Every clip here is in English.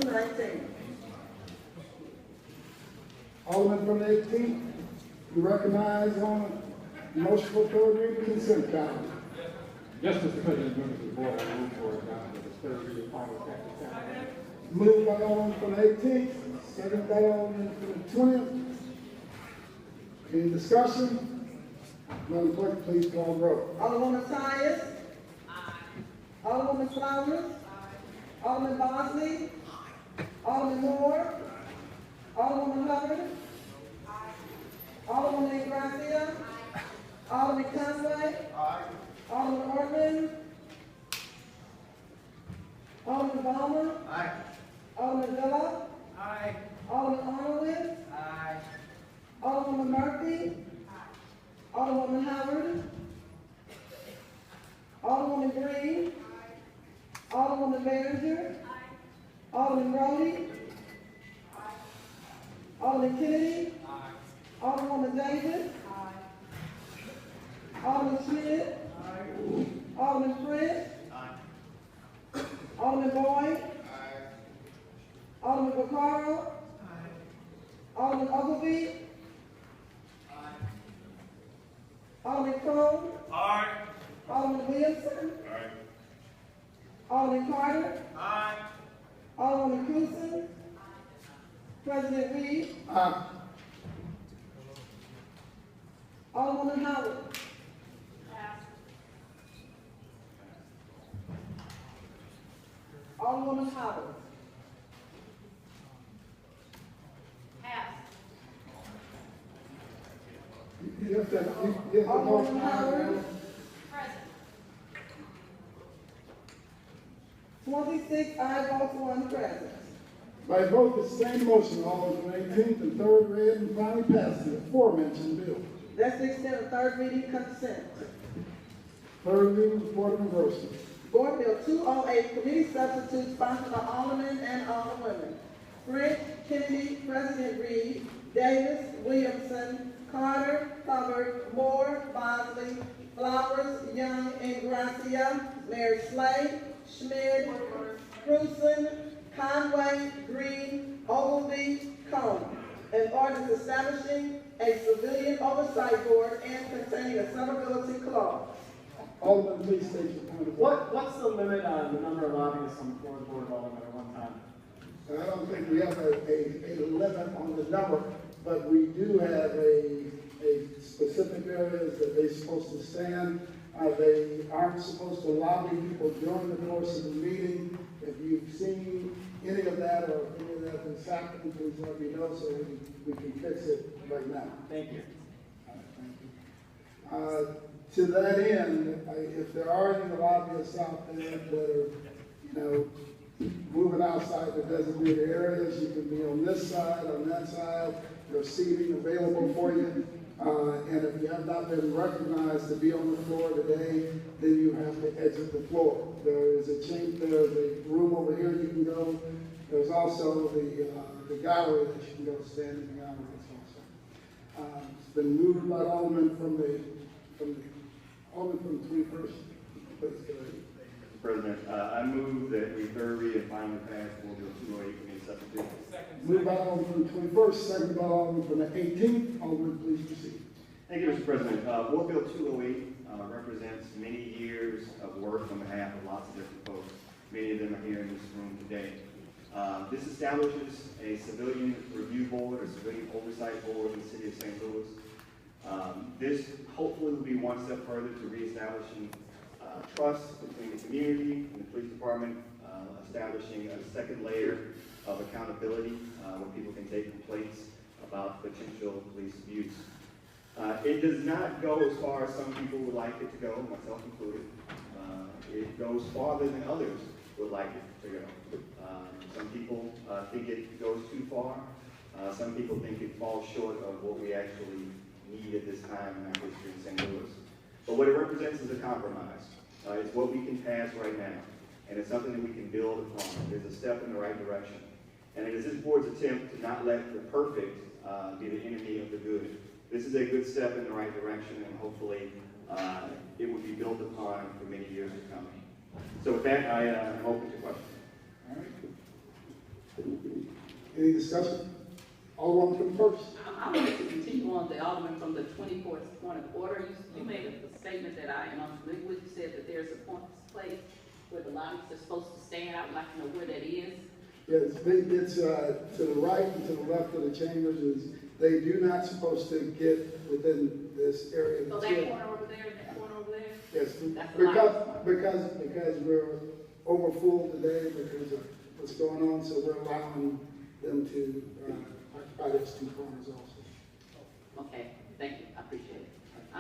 219. Alderman from the 18th, you recognize on motion for third reading consent calendar. Yes, Mr. President, members of the board, I move for adoption of the third reading final passage calendar. Moved by Alderman from the 18th, second by Alderman from the 20th. Any discussion? Madam Clerk, please call the roll. Alderwoman Tyus. Alderwoman Flowers. Alderman Bosley. Alderman Moore. Alderwoman Hubbard. Alderwoman Gracia. Alderman Conway. Alderman Ortman. Alderman Balmer. Alderman Villa. Alderman Arnold. Alderwoman Murphy. Alderwoman Howard. Alderwoman Green. Alderwoman Behringer. Alderman Rhodey. Alderman Kennedy. Alderwoman Davis. Alderman Schmidt. Alderman Fritz. Alderman Boyd. Alderman Vaccaro. Alderman Ogilvie. Alderman Cole. Alderman Williamson. Alderman Carter. Alderman Cruzen. President Reed. Alderwoman Howard. Alderwoman Howard. Yes, Alderwoman Howard. 26 ayes, votes, 1 present. by vote, the same motion, Alderman from the 18th and third read and finally pass the aforementioned bill. That's the extent of third reading consent. Third reading, report of engrossment. Board Bill 208, committee substitutes sponsored by Aldermen and Alderwomen. Fritz, Kennedy, President Reed, Davis, Williamson, Carter, Hubbard, Moore, Bosley, Flowers, Young, and Gracia, Mary Slay, Schmidt, Cruzen, Conway, Green, Ogilvie, Cone. An ordinance establishing a civilian oversight board and containing a severability clause. Alderman, please state your point of order. What's the limit on the number of lobbyists on the floor of the board of aldermen at one time? I don't think we have a limit on the number, but we do have a specific areas that they're supposed to stand. They aren't supposed to lobby people during the course of the meeting. If you've seen any of that or if any of that has happened, please let me know so we can fix it right now. Thank you. Thank you. To that end, if there are any lobbyists out there that are, moving outside the designated areas, you can be on this side, on that side. There's seating available for you. And if you have not been recognized to be on the floor today, then you have to exit the floor. There is a there's a room over here you can go. There's also the gallery that you can go stand in the gallery also. It's been moved by Alderman from the 21st. Please go ahead. Mr. President, I move that we third read and finally pass Board Bill 208 committee substitute. Moved by Alderman from the 21st, second by Alderman from the 18th. Alderman, please proceed. Thank you, Mr. President. Board Bill 208 represents many years of work on behalf of lots of different folks. Many of them are here in this room today. This establishes a civilian review board, or civilian oversight board in the city of St. Louis. This hopefully will be one step further to reestablishing trust between the community and the police department, establishing a second layer of accountability where people can take complaints about potential police abuse. It does not go as far as some people would like it to go, myself included. It goes farther than others would like it to go. Some people think it goes too far. Some people think it falls short of what we actually need at this time in our history in St. Louis. But what it represents is a compromise. It's what we can pass right now, and it's something that we can build upon. It's a step in the right direction. And it is this board's attempt to not let the perfect be the enemy of the good. This is a good step in the right direction, and hopefully it will be built upon for many years to come. So with that, I am open to questions. All right. Any discussion? Alderman from first. I wanted to continue on the Alderman from the 24th point of order. You made a statement that I am unfamiliar with. You said that there's a place where the lobbyists are supposed to stand. I would like to know where that is. Yes, it's to the right and to the left of the chambers. They do not supposed to get within this area. So that corner over there, that corner over there? Yes, That's the because we're over full today because of what's going on, so we're allowing them to occupy those two corners also. Okay, thank you, I appreciate it. I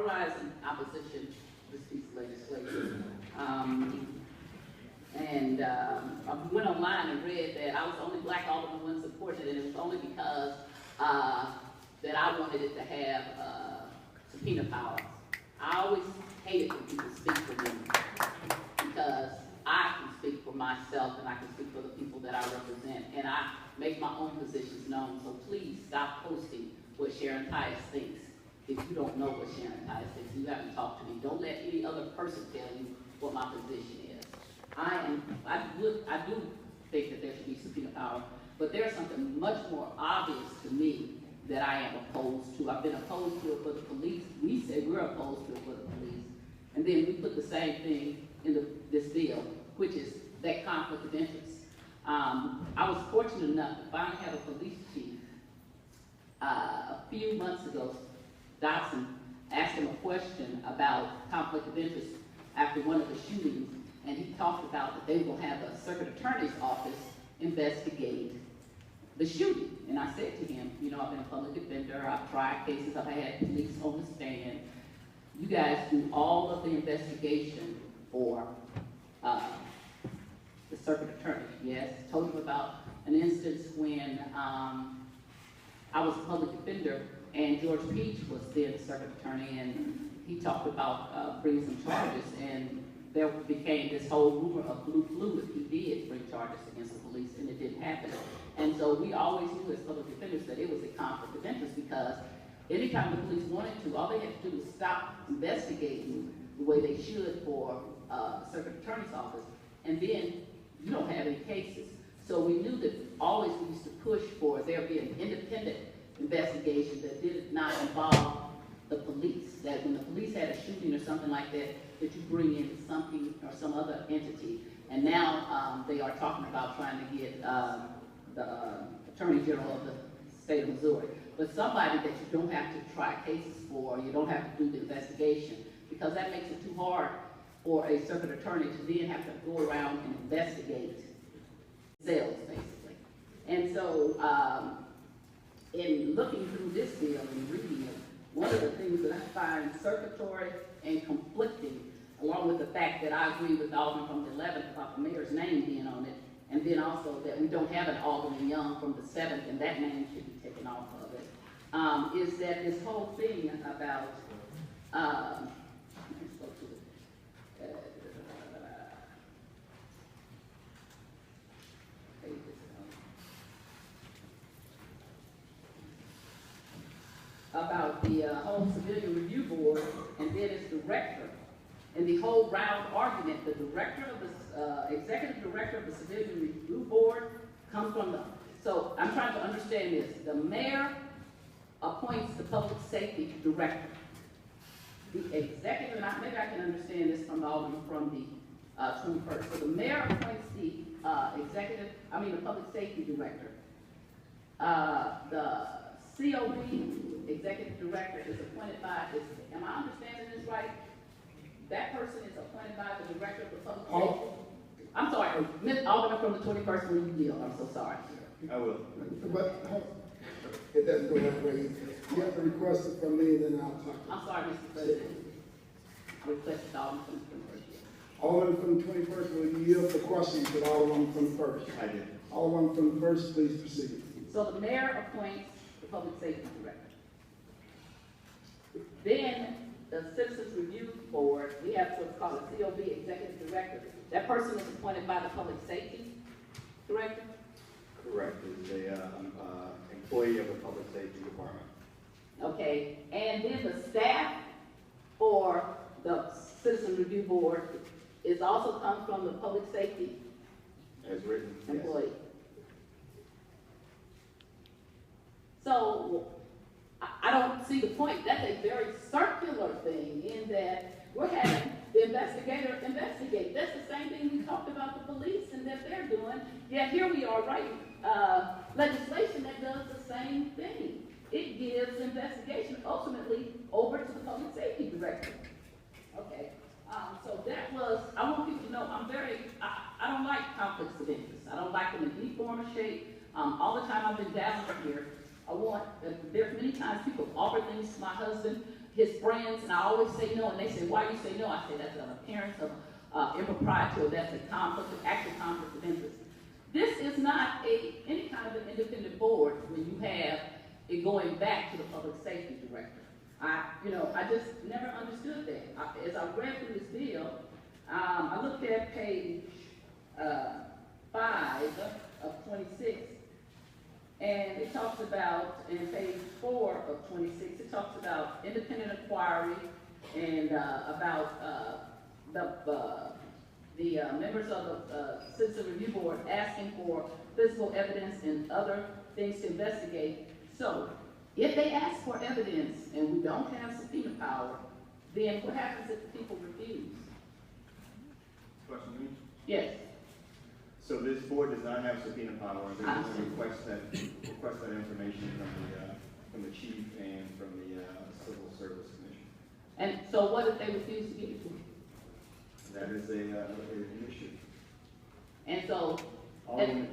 rise in opposition to this piece of legislation. I went online and read that I was the only black alderman who supported it, and it was only because that I wanted it to have subpoena powers. I always hated when people speak for me because I can speak for myself and I can speak for the people that I represent, and I make my own positions known. So please stop posting what Sharon Tyus thinks. If you don't know what Sharon Tyus thinks, you haven't talked to me. Don't let any other person tell you what my position is. I do think that there should be subpoena power, but there's something much more obvious to me that I am opposed to. I've been opposed to it for the police. We say we're opposed to it for the police. And then we put the same thing in this bill, which is that conflict of interest. I was fortunate enough to finally have a police chief a few months ago. Dotson asked him a question about conflict of interest after one of the shootings, and he talked about that they will have a circuit attorney's office investigate the shooting. And I said to him, you know, I've been a public defender, I've tried cases, I've had police on the stand. You guys do all of the investigation for the circuit attorney. Yes, told him about an instance when I was a public defender and George Peach was then the circuit attorney, and he talked about bringing some charges, and there became this whole rumor of blue fluid. He did bring charges against the police, and it didn't happen. And so we always knew as public defenders that it was a conflict of interest, because anytime the police wanted to, all they had to do was stop investigating the way they should for the circuit attorney's office, and then you don't have any cases. So we knew that always we used to push for there be an independent investigation that did not involve the police, that when the police had a shooting or something like that, that you bring in something or some other entity. And now they are talking about trying to get the Attorney General of the state of Missouri, but somebody that you don't have to try cases for, you don't have to do the investigation, because that makes it too hard for a circuit attorney to then have to go around and investigate sales, basically. And so in looking through this bill and reading it, one of the things that I find circuitous and conflicting, along with the fact that I agree with Alderman from the 11th about the mayor's name being on it, and then also that we don't have an Alderman Young from the 7th, and that name should be taken off of it, is that this whole thing about, about the whole civilian review board, and then its director, and the whole round argument, the director of the executive director of the civilian review board comes from the, so I'm trying to understand this. The mayor appoints the public safety director. The executive, and maybe I can understand this from the Alderman from the 21st. So the mayor appoints the the public safety director. The COB, executive director, is appointed by, am I understanding this right? That person is appointed by the director of the public safety. I'm sorry, Ms. Alderman from the 21st, when you deal, I'm so sorry. I will. But it doesn't go that way. You have to request it from me, then I'll talk. I'm sorry, Mr. President. I requested Alderman from the 21st. Alderman from the 21st, will you yield the questions to Alderman from the 1st? I did. Alderman from the 1st, please proceed. So the mayor appoints the public safety director. Then the Citizens Review Board, we have what's called a COB, executive director. That person is appointed by the public safety director. Correct. Is a employee of the public safety department. Okay, and then the staff for the Citizen Review Board is also comes from the public safety As written. employee. Yes. Yet here we are writing legislation that does the same thing. It gives investigation ultimately over to the public safety director. Okay, so that was, I want people to know, I don't like conflicts of interest. I don't like them in any form or shape. All the time I've been down here, there's many times people offer things to my husband, his friends, and I always say no, and they say, why do you say no? I say that's an appearance of impropriety, or that's a conflict, an actual conflict of interest. This is not any kind of an independent board when you have it going back to the public safety director. I just never understood that. As I read through this bill, I looked at page 5 of 26, and it talks about, in page 4 of 26, it talks about independent inquiry and about the members of the Citizen Review Board asking for physical evidence and other things to investigate. So, if they ask for evidence and we don't have subpoena power, then what happens if the people refuse? Question me? Yes. So this board does not have subpoena power. They can request that information from the chief and from the Civil Service Commission. And so what if they refuse to give it to you? That is an issue. And so,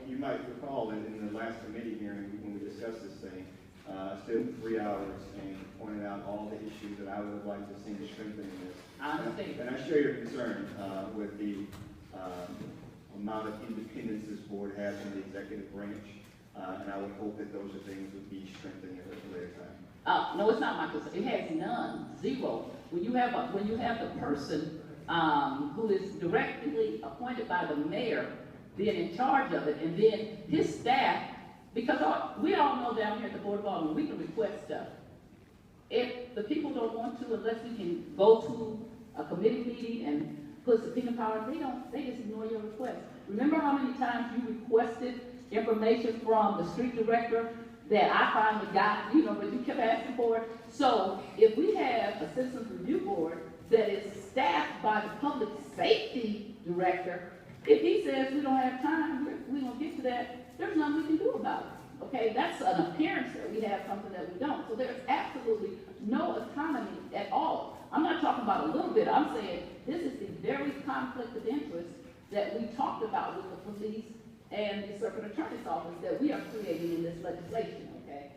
You might recall that in the last committee hearing, when we discussed this thing, I spent 3 hours and pointed out all the issues that I would have liked to see strengthening this. I understand. And I share your concern with the amount of independence this board has in the executive branch, and I would hope that those are things would be strengthened at a later time. no, it's not my concern. It has none, zero. When you have the person who is directly appointed by the mayor being in charge of it, and then his staff, because we all know down here at the Board of Aldermen, we can request stuff. If the people don't want to, unless we can go to a committee meeting and put subpoena power, they just ignore your request. Remember how many times you requested information from the street director that I finally got, but you kept asking for it? So if we have a Citizens Review Board that is staffed by the public safety director, if he says we don't have time, we won't get to that, there's nothing we can do about it. Okay, that's an appearance that we have something that we don't. So there's absolutely no autonomy at all. I'm not talking about a little bit. I'm saying this is the very conflict of interest that we talked about with the police and the circuit attorney's office that we are creating in this legislation. Okay.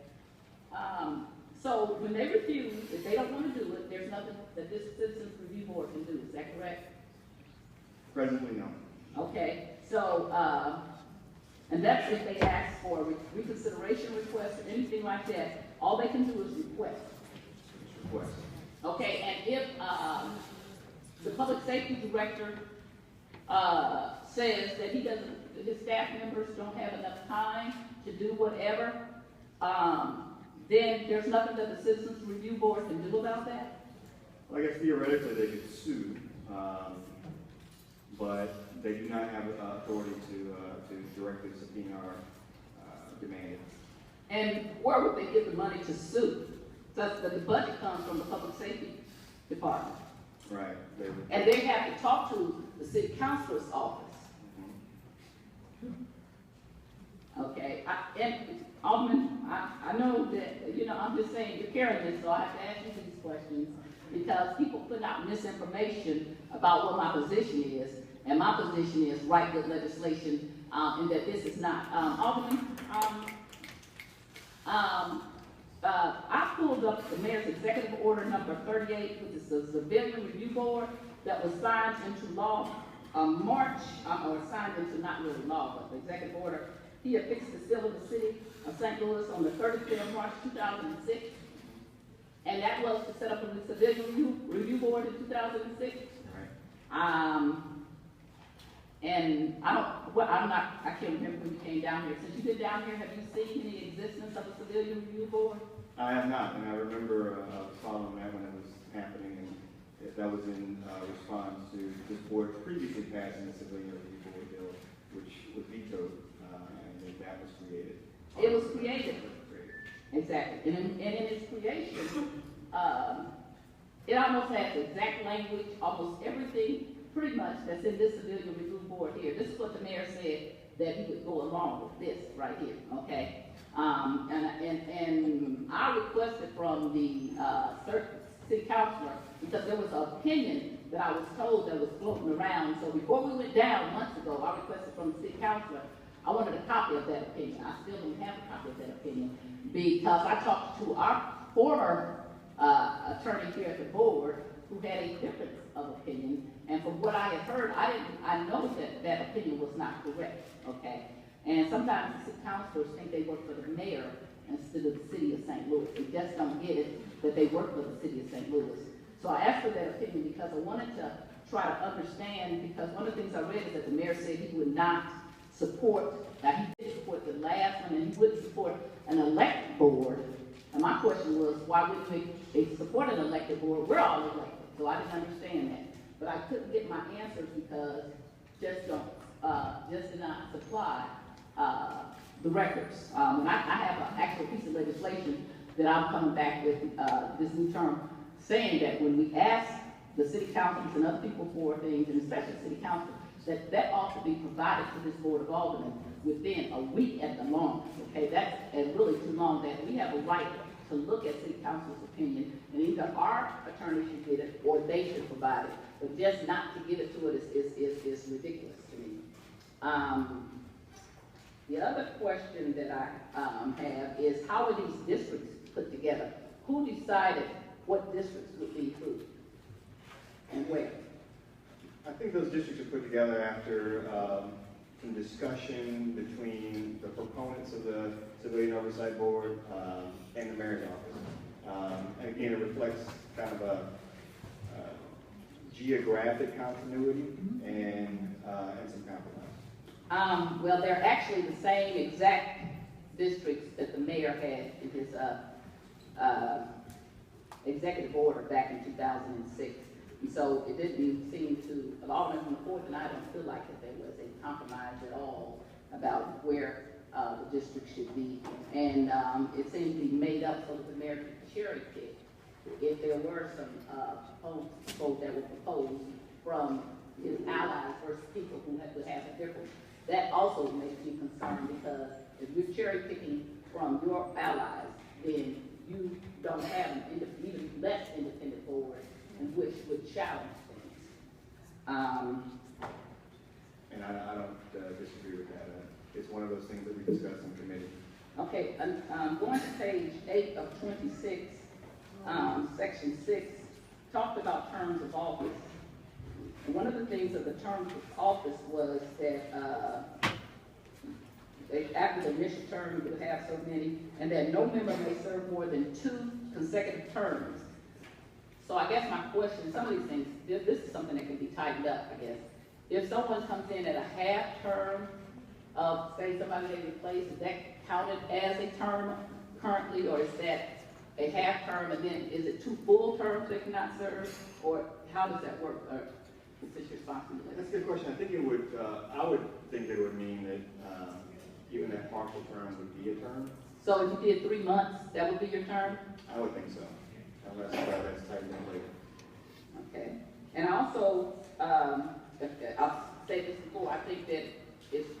So when they refuse, if they don't want to do it, there's nothing that this Citizens Review Board can do. Is that correct? Presently, no. Okay. So, and that's if they ask for a reconsideration request or anything like that. All they can do is request. Request. Okay, and if the public safety director says that his staff members don't have enough time to do whatever, then there's nothing that the Citizens Review Board can do about that? Well, I guess theoretically they could sue, but they do not have authority to directly subpoena or demand it. And where would they get the money to sue? So the budget comes from the public safety department. Right. And they have to talk to the city councilor's office. Okay, and Alderman, I know that, I'm just saying, you're carrying this, so I have to ask you these questions, because people put out misinformation about what my position is, and my position is write good legislation, and that this is not. Alderman, I pulled up the mayor's executive order number 38, which is the Civilian Review Board that was signed into law March, or signed into not really law, but the executive order. He affixed the seal of the city of St. Louis on the 30th of March 2006. And that was to set up a Civilian Review Board in 2006. Right. And I can't remember when you came down here. Since you've been down here, have you seen any existence of a Civilian Review Board? I have not, and I remember following that when it was happening, and that was in response to this board previously passing the Civilian Review Board bill, which was vetoed, and that was created. It was created. Exactly. And in its creation, it almost has the exact language, almost everything, pretty much, that's in this Civilian Review Board here. This is what the mayor said that he would go along with this right here, okay? And I requested from the city councilor, because there was an opinion that I was told that was floating around. So before we went down months ago, I requested from the city councilor, I wanted a copy of that opinion. I still don't have a copy of that opinion, because I talked to our former attorney here at the board, who had a difference of opinion, and from what I had heard, I know that that opinion was not correct, okay? And sometimes the city councilors think they work for the mayor instead of the city of St. Louis. They just don't get it that they work for the city of St. Louis. So I asked for that opinion because I wanted to try to understand, because one of the things I read is that the mayor said he would not support, that he did support the last one, and he wouldn't support an elected board. And my question was, why wouldn't they support an elected board? We're all elected, so I didn't understand that. But I couldn't get my answers because just did not supply the records. And I have an actual piece of legislation that I'm coming back with this new term, saying that when we ask the city councils and other people for things, and especially city council, that ought to be provided to this board of aldermen within a week at the longest. Okay, that's really too long. That we have a right to look at city council's opinion, and either our attorney should get it or they should provide it. But just not to give it to it is ridiculous to me. The other question that I have is, how are these districts put together? Who decided what districts would be included and where? I think those districts are put together after some discussion between the proponents of the Civilian Oversight Board and the mayor's office. And again, it reflects kind of a geographic continuity and some compromise. Well, they're actually the same exact districts that the mayor had in his executive order back in 2006. And so it didn't seem to, of all from the fourth, and I don't feel like that there was a compromise at all about where the district should be. And it seemed to be made up so that the mayor could cherry pick if there were some votes that were proposed from his allies versus people who would have a difference. That also makes me concerned, because if you're cherry picking from your allies, then you don't have an even less independent board in which would challenge things. And I don't disagree with that. It's one of those things that we discussed in committee. Okay, going to page 8 of 26, section 6, talked about terms of office. And one of the things of the terms of office was that after the initial term, you would have so many, and that no member may serve more than 2 consecutive terms. So I guess my question, some of these things, this is something that can be tightened up, I guess. If someone comes in at a half term of, say, somebody they replaced, is that counted as a term currently, or is that a half term, and then is it 2 full terms they cannot serve, or how does that work? Or is this responsibility? That's a good question. I think it would, I would think that it would mean that even that partial term would be a term. So if you did 3 months, that would be your term? I would think so. Unless that's tightened up later. Okay. And also, I'll say this before, I think that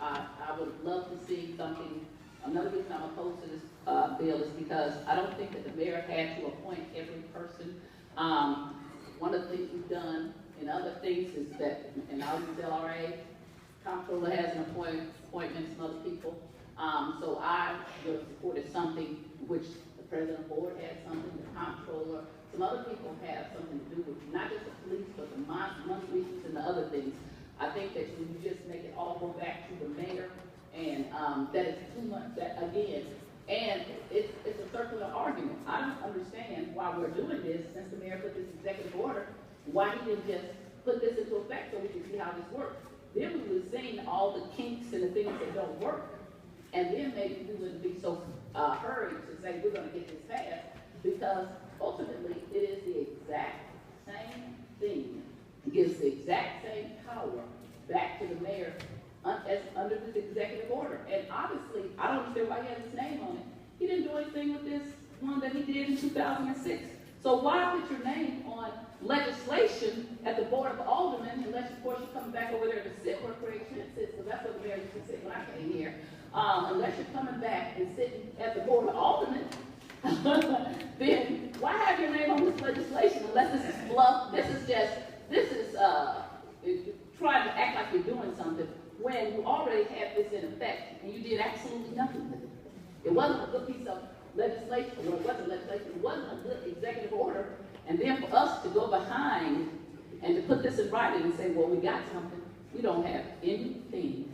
I would love to see something, another reason I'm opposed to this bill is because I don't think that the mayor had to appoint every person. One of the things we've done in other things is that, in our LRA, comptroller has an appointment, some other people. So I would have supported something which the president of the board had something, the comptroller, some other people have something to do with not just the police, but the monthlies and the other things. I think that when you just make it all go back to the mayor, and that it's too much, that again, and it's a circular argument. I don't understand why we're doing this since the mayor put this executive order, why he didn't just put this into effect so we can see how this works. Then we would have seen all the kinks and the things that don't work, and then maybe we wouldn't be so hurried to say we're going to get this passed, because ultimately it is the exact same thing. It gives the exact same power back to the mayor as under this executive order. And obviously, I don't understand why he has his name on it. He didn't do anything with this one that he did in 2006. So why put your name on legislation at the Board of Aldermen, unless of course you're coming back over there to sit where Craig Schmidt sits, because that's where the mayor used to sit when I came here. Unless you're coming back and sitting at the Board of Aldermen, then why have your name on this legislation unless this is fluff? This is trying to act like you're doing something when you already had this in effect and you did absolutely nothing with it. It wasn't a good piece of legislation, well, it wasn't legislation, it wasn't a good executive order. And then for us to go behind and to put this in writing and say, well, we got something, we don't have anything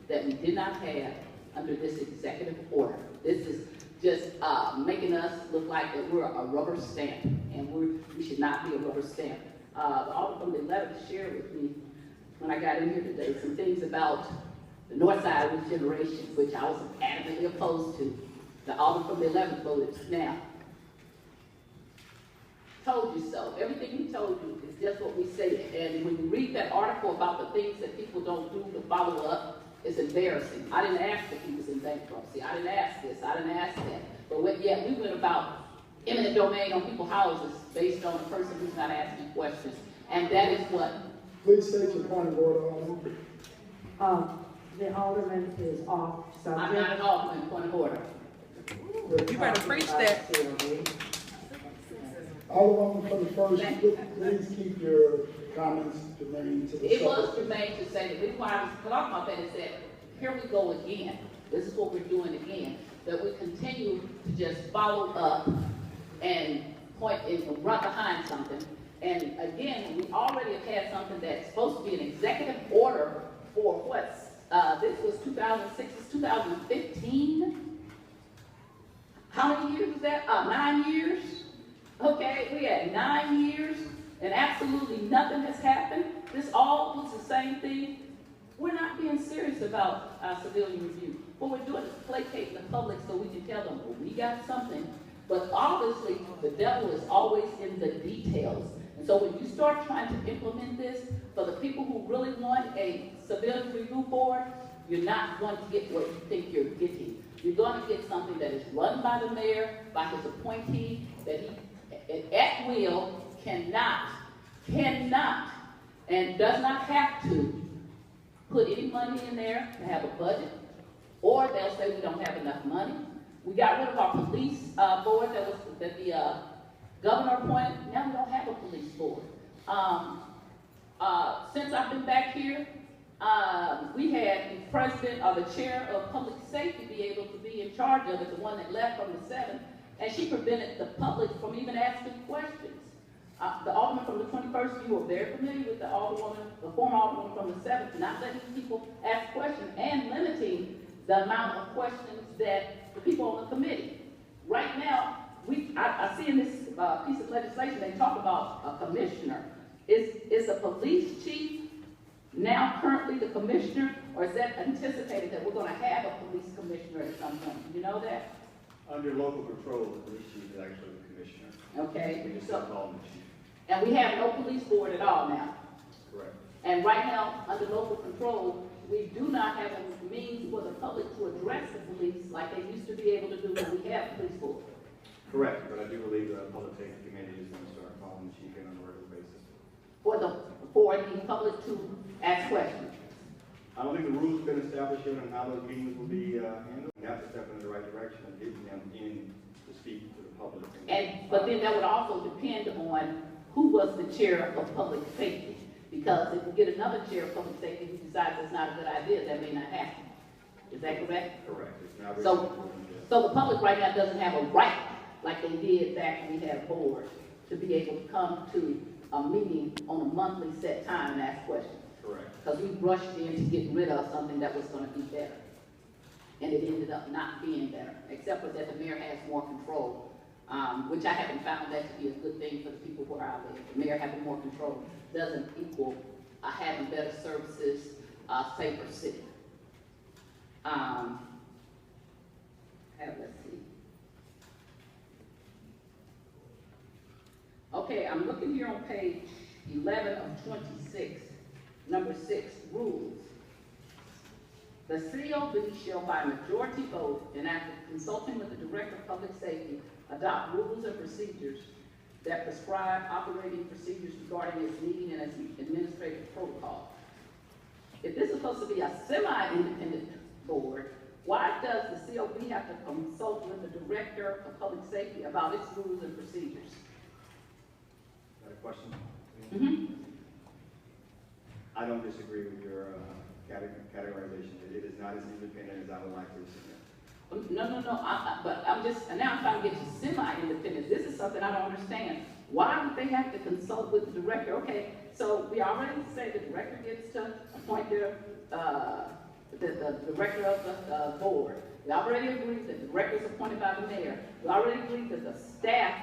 that we did not have under this executive order. This is just making us look like that we're a rubber stamp, and we should not be a rubber stamp. The Alderman from the 11th shared with me when I got in here today some things about the North Side regeneration, which I was adamantly opposed to. The Alderman from the 11th voted now. Told you so. Everything we told you is just what we said. And when you read that article about the things that people don't do to follow up, it's embarrassing. I didn't ask if he was in bankruptcy. I didn't ask this. I didn't ask that. But yet we went about eminent domain on people's houses based on a person who's not asking questions. And that is what. Please state your point of order, Alderman. The alderman is off subject. I'm not an alderman, point of order. You better preach that. Alderman from the first, please keep your comments germane to the subject. It was germane to say, the reason why I was talking about that is that here we go again. This is what we're doing again. That we continue to just follow up and point and run behind something. And again, we already have had something that's supposed to be an executive order for what's, this was 2006, it's 2015. How many years was that? 9 years? Okay, we had 9 years and absolutely nothing has happened. This all was the same thing. We're not being serious about our civilian review. What we're doing is placating the public so we can tell them, well, we got something. But obviously, the devil is always in the details. And so when you start trying to implement this, for the people who really want a civilian review board, you're not going to get what you think you're getting. You're going to get something that is run by the mayor, by his appointee, that he, at will, cannot, and does not have to put any money in there to have a budget, or they'll say we don't have enough money. We got rid of our police board that the governor appointed. Now we don't have a police board. Since I've been back here, we had the president or the chair of public safety be able to be in charge of it, the one that left from the 7th, and she prevented the public from even asking questions. The alderman from the 21st, you were very familiar with the former alderman from the 7th, not letting people ask questions and limiting the amount of questions that the people on the committee. Right now, I see in this piece of legislation, they talk about a commissioner. Is a police chief now currently the commissioner, or is that anticipated that we're going to have a police commissioner at some point? Do you know that? Under local control, the police chief is actually the commissioner. Okay. We just don't call him the chief. And we have no police board at all now. Correct. And right now, under local control, we do not have a means for the public to address the police like they used to be able to do when we have police board. Correct, but I do believe the public safety committee is going to start calling the chief in on a regular basis. For the public to ask questions. I don't think the rules have been established yet on how those meetings will be handled. We have to step in the right direction of getting them in to speak to the public. But then that would also depend on who was the chair of public safety. Because if we get another chair of public safety who decides it's not a good idea, that may not happen. Is that correct? Correct. It's now So the public right now doesn't have a right, like they did back when we had a board, to be able to come to a meeting on a monthly set time and ask questions. Correct. Because we rushed in to get rid of something that was going to be better. And it ended up not being better, except for that the mayor has more control, which I haven't found that to be a good thing for the people where I live. The mayor having more control doesn't equal having better services, safer city. Let's see. Okay, I'm looking here on page 11 of 26, number 6, rules. The COB shall by majority vote and after consulting with the Director of Public Safety, adopt rules and procedures that prescribe operating procedures regarding its meeting and its administrative protocol. If this is supposed to be a semi-independent board, why does the COB have to consult with the Director of Public Safety about its rules and procedures? Is that a question? Mm-hmm. I don't disagree with your categorization. It is not as independent as I would like to submit. No, but I'm just, now I'm trying to get you semi-independent. This is something I don't understand. Why would they have to consult with the director? Okay, so we already say the director gets to appoint the director of the board. We already agreed that the director is appointed by the mayor. We already agreed that the staff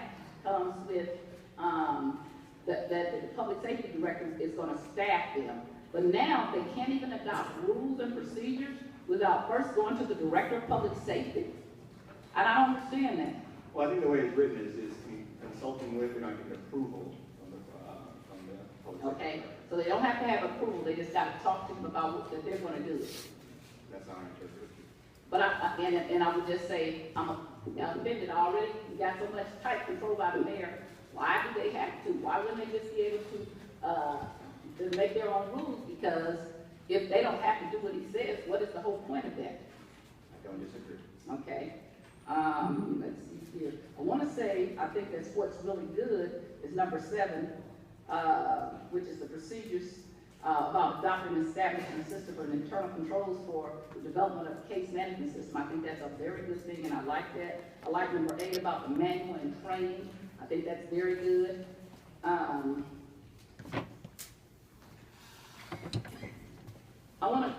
comes with, that the public safety director is gonna staff them. But now they can't even adopt rules and procedures without first going to the director of public safety? And I don't understand that. Well, I think the way it's written is consulting with, we're not getting approval from the public sector. Okay, so they don't have to have approval, they just gotta talk to them about what that they're gonna do. That's how I interpret it. But I would just say, I'm offended already, we got so much tight control by the mayor. Why do they have to? Why wouldn't they just be able to make their own rules? Because if they don't have to do what he says, what is the whole point of that? I don't disagree. Okay, let's see here. I wanna say, I think that's what's really good is number 7, which is the procedures about adopting and establishing a system of internal controls for the development of a case management system. I think that's a very good thing, and I like that. I like number 8 about the manual and training. I think that's very good. I want to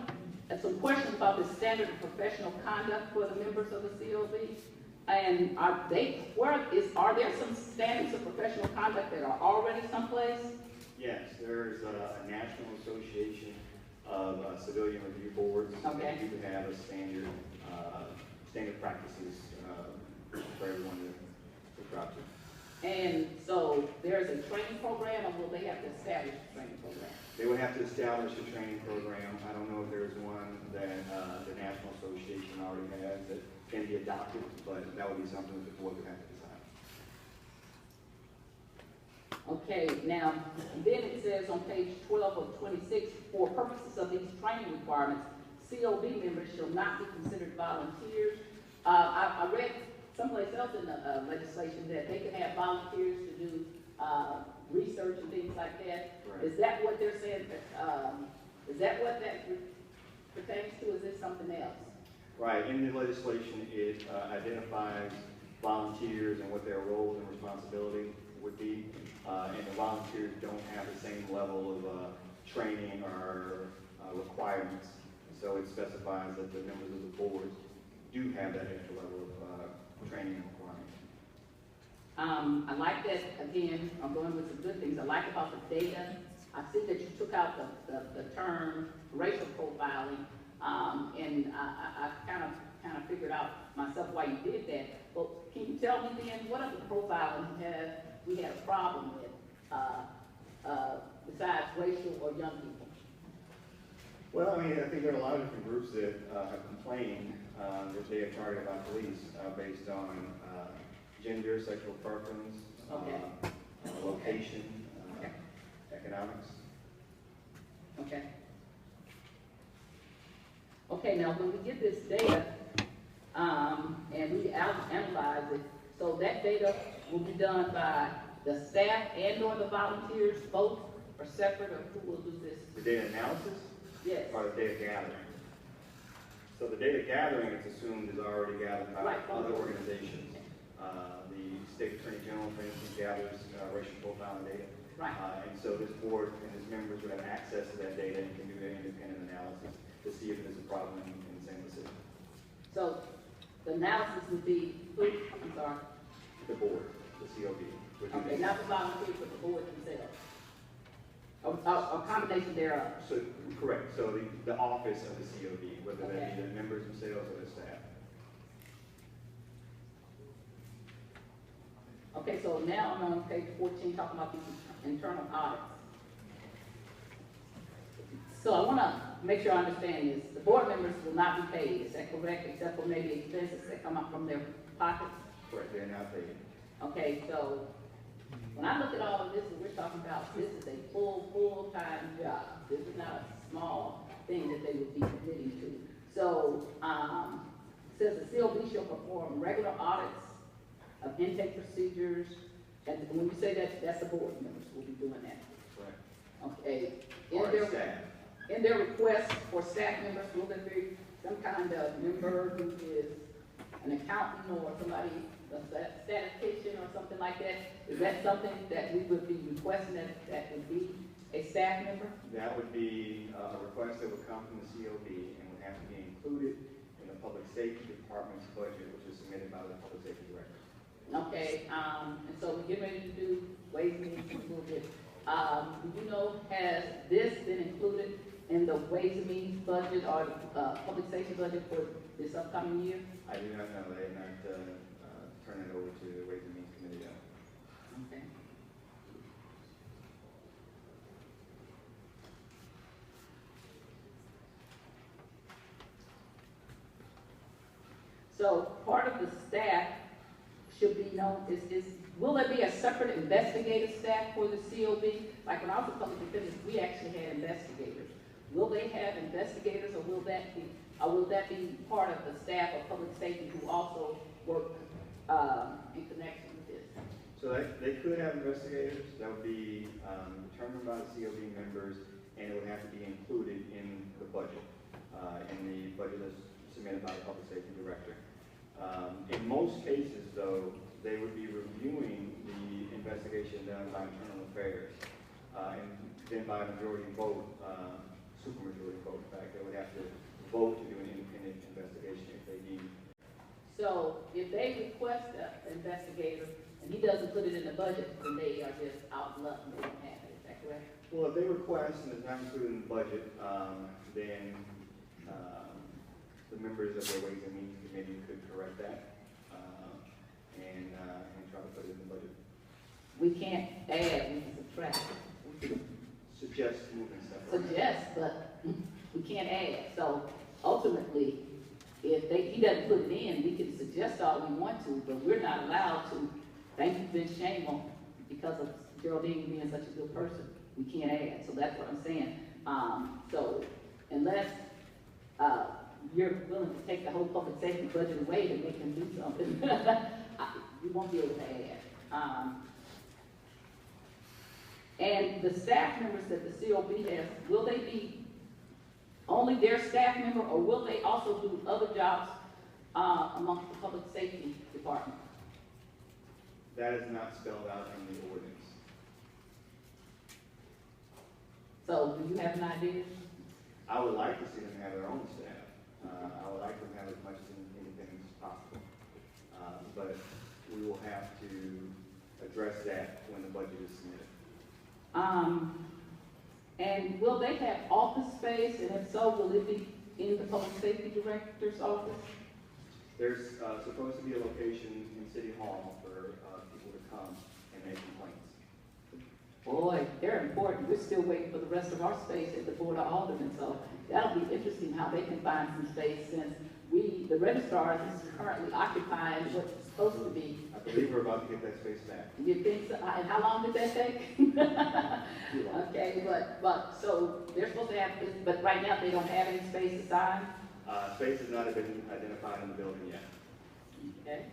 have some questions about the standard of professional conduct for the members of the COB. And are there some standards of professional conduct that are already someplace? Yes, there's a National Association of Civilian Review Boards. Okay. You can have a standard practices for everyone to subscribe to. And so there's a training program, or will they have to establish a training program? They would have to establish a training program. I don't know if there's one that the National Association already has that can be adopted, but that would be something that the board would have to decide. Okay, now, then it says on page 12 of 26, for purposes of these training requirements, COB members shall not be considered volunteers. I read someplace else in the legislation that they can have volunteers to do research and things like that. Right. Is that what they're saying? Is that what that pertains to? Is this something else? Right, in the legislation, it identifies volunteers and what their roles and responsibility would be. And the volunteers don't have the same level of training or requirements. So it specifies that the members of the board do have that extra level of training and requirements. I like that, again, I'm going with some good things. I like about the data. I see that you took out the term racial profiling, and I kind of figured out myself why you did that. Well, can you tell me then, what other profiling we had a problem with, besides racial or young people? Well, I mean, I think there are a lot of different groups that have complained that they are targeted by police based on gender, sexual preference, Okay. location, Okay. economics. Okay. Okay, now when we get this data, and we analyze it, so that data will be done by the staff and or the volunteers, both, or separate, or who will do this? The data analysis Yes. or the data gathering? So the data gathering, it's assumed, is already gathered by Right. other organizations. The State Attorney General, for instance, gathers racial profiling data. Right. And so this board and its members would have access to that data and can do an independent analysis to see if there's a problem in San Francisco. So the analysis would be, I'm sorry, The board, the COB, would do okay, this. not the volunteers, but the board themselves. A combination thereof. So, correct, so the office of the COB, whether that Okay. be the members themselves or the staff. Okay, so now I'm on page 14, talking about these internal audits. So I want to make sure I understand this. The board members will not be paid, is that correct, except for maybe expenses that come up from their pockets? Correct, they're not paid. Okay, so When I look at all of this, and we're talking about, this is a full-time job. This is not a small thing that they would be committing to. So, says the COB shall perform regular audits of intake procedures, and when you say that, that's the board members will be doing that. Correct. Okay. Or staff. In their request for staff members, will there be some kind of member who is an accountant or somebody, a statistician or something like that? Is that something that we would be requesting that would be a staff member? That would be a request that would come from the COB and would have to be included in the Public Safety Department's budget, which is submitted by the Public Safety Director. Okay, and so we're getting ready to do ways and means a little bit. Do you know, has this been included in the ways and means budget or the public safety budget for this upcoming year? I do not know. They have not turned it over to the Ways and Means Committee yet. Okay. So part of the staff should be known, will there be a separate investigative staff for the COB? Like when I was a public defender, we actually had investigators. Will they have investigators, or will that be part of the staff of public safety who also work in connection with this? So they could have investigators. That would be determined by the COB members, and it would have to be included in the budget, in the budget that's submitted by the Public Safety Director. In most cases, though, they would be reviewing the investigation done by Internal Affairs, and then by majority vote, supermajority vote. In fact, they would have to vote to do an independent investigation if they need. So if they request an investigator and he doesn't put it in the budget, then they are just out of luck and they don't have it. Is that correct? Well, if they request and it's not included in the budget, then the members of the Ways and Means Committee could correct that and try to put it in the budget. We can't add, we can subtract. We can Suggest moving stuff around. suggest, but we can't add. So ultimately, if he doesn't put it in, we can suggest all we want to, but we're not allowed to. Thank you, Ben Shamel, because of Geraldine being such a good person. We can't add, so that's what I'm saying. So unless you're willing to take the whole public safety budget away to make them do something, we won't be able to add. And the staff members that the COB has, will they be only their staff member, or will they also do other jobs amongst the public safety department? That is not spelled out in the ordinance. So do you have an idea? I would like to see them have their own staff. I would like them to have as much independence as possible. But we will have to address that when the budget is submitted. And will they have office space, and if so, will it be in the public safety director's office? There's supposed to be a location in City Hall for people to come and make complaints. Boy, they're important. We're still waiting for the rest of our space at the Board of Aldermen, so that'll be interesting how they can find some space, since the registrar is currently occupying what's supposed to be. I believe we're about to get that space back. You think so? And how long did that take? Okay, but, so they're supposed to have, but right now they don't have any space assigned? Space has not been identified in the building yet. Okay.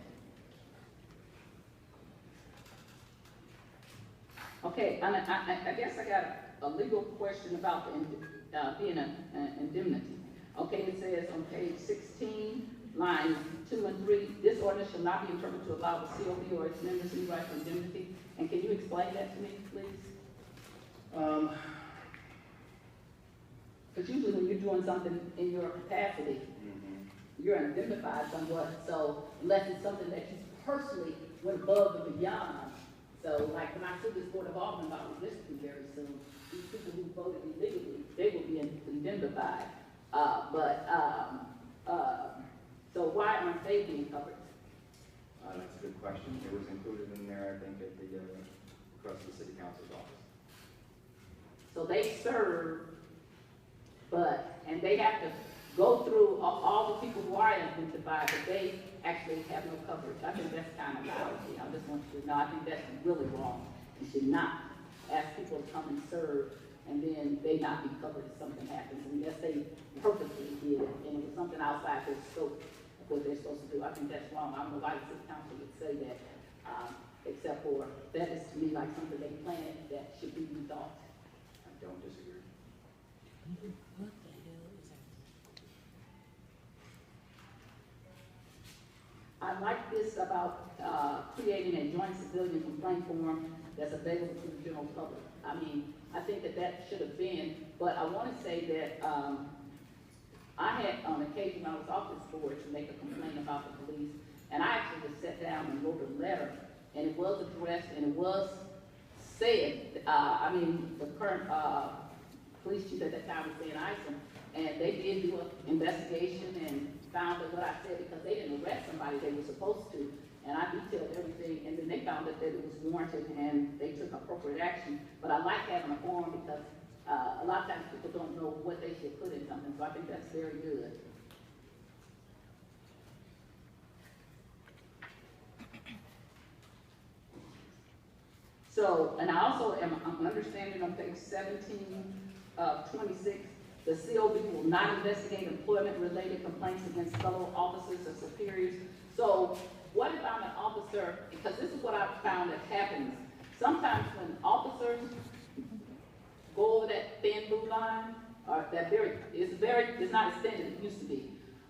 Okay, and I guess I got a legal question about being an indemnity. Okay, it says on page 16, lines 2 and 3, this ordinance shall not be interpreted to allow the COB or its members any right to indemnity. And can you explain that to me, please? Because usually when you're doing something in your capacity, you're indemnified somewhat. So unless it's something that you personally went above and beyond. So like when I sue this Board of Aldermen about redistricting very soon, these people who voted illegally, they will be indemnified. So why aren't they being covered? That's a good question. It was included in there, I think, at the across the City Council's office. So they serve, and they have to go through all the people who are exempted by, but they actually have no coverage. I think that's kind of lousy. I just want you to know, I think that's really wrong. You should not ask people to come and serve, and then they not be covered if something happens, unless they purposely did it, and it was something outside their scope of what they're supposed to do. I think that's wrong. I don't know why the city council would say that, except for, that is to me like something they planned that should be rethought. I don't disagree. I like this about creating a joint civilian complaint form that's available to the general public. I mean, I think that that should have been, but I want to say that I had on occasion when I was off this board to make a complaint about the police, and I actually just sat down and wrote a letter, and it was addressed, and it was said, I mean, the current police chief at that time was saying Isom, and they did do an investigation and found that what I said, because they didn't arrest somebody they were supposed to, and I detailed everything, and then they found that it was warranted and they took appropriate action. But I like having a form because a lot of times people don't know what they should put in something, so I think that's very good. So, and I also I'm understanding on page 17 of 26, the COB will not investigate employment-related complaints against fellow officers or superiors. So what if I'm an officer, because this is what I've found that happens. Sometimes when officers go over that thin blue line, or that it's not as thin as it used to be.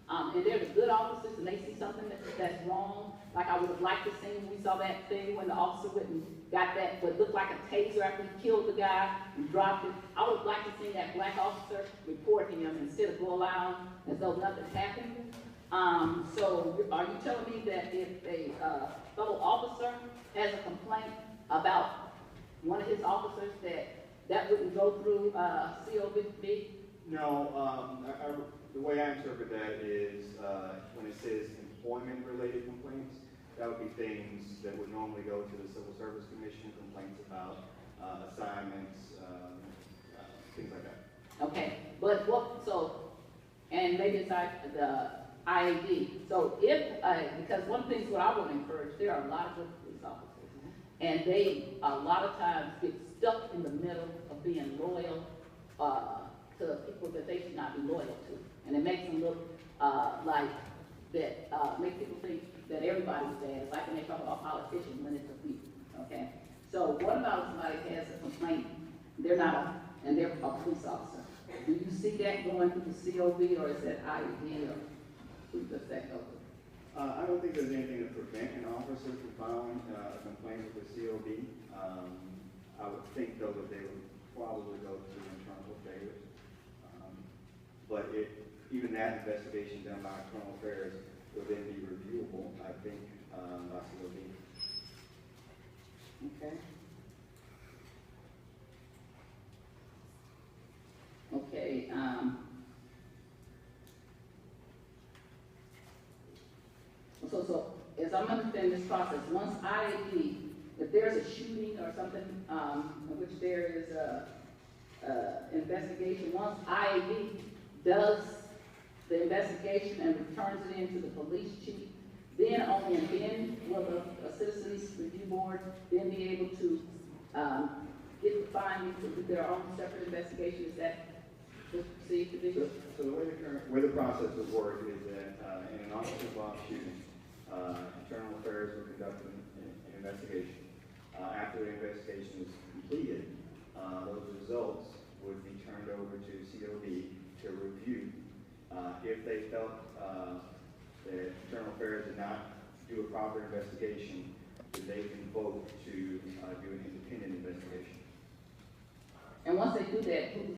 And they're the good officers and they see something that's wrong. Like I would have liked to see when we saw that thing when the officer went and got that, what looked like a taser after he killed the guy and dropped it. I would have liked to see that black officer report him instead of go around as though nothing happened. So are you telling me that if a fellow officer has a complaint about one of his officers that wouldn't go through COB? No, the way I interpret that is when it says employment-related complaints, that would be things that would normally go to the Civil Service Commission, complaints about assignments, things like that. Okay, but and maybe it's like the IAD. So if, because one of the things what I would encourage, there are a lot of good police officers, and they a lot of times get stuck in the middle of being loyal to people that they should not be loyal to. And it makes them look like that, make people think that everybody's bad. It's like when they talk about politicians when it's a few, okay? So what about somebody has a complaint, they're a police officer? Do you see that going through the COB, or is that IED, or who does that go through? I don't think there's anything to prevent an officer from filing a complaint with the COB. I would think, though, that they would probably go through internal affairs. But even that investigation done by internal affairs would then be reviewable, I think, by COB. Okay. Okay, so as I'm understanding this process, once IAD, if there's a shooting or something in which there is a investigation, once IAD does the investigation and returns it into the police chief, then only and then will the citizens review board then be able to get the findings to do their own separate investigation? Is that the procedure? So the way the process would work is that in an officer-involved shooting, internal affairs will conduct an investigation. After the investigation is completed, those results would be turned over to COB to review. If they felt that internal affairs did not do a proper investigation, then they can vote to do an independent investigation. And once they do that, who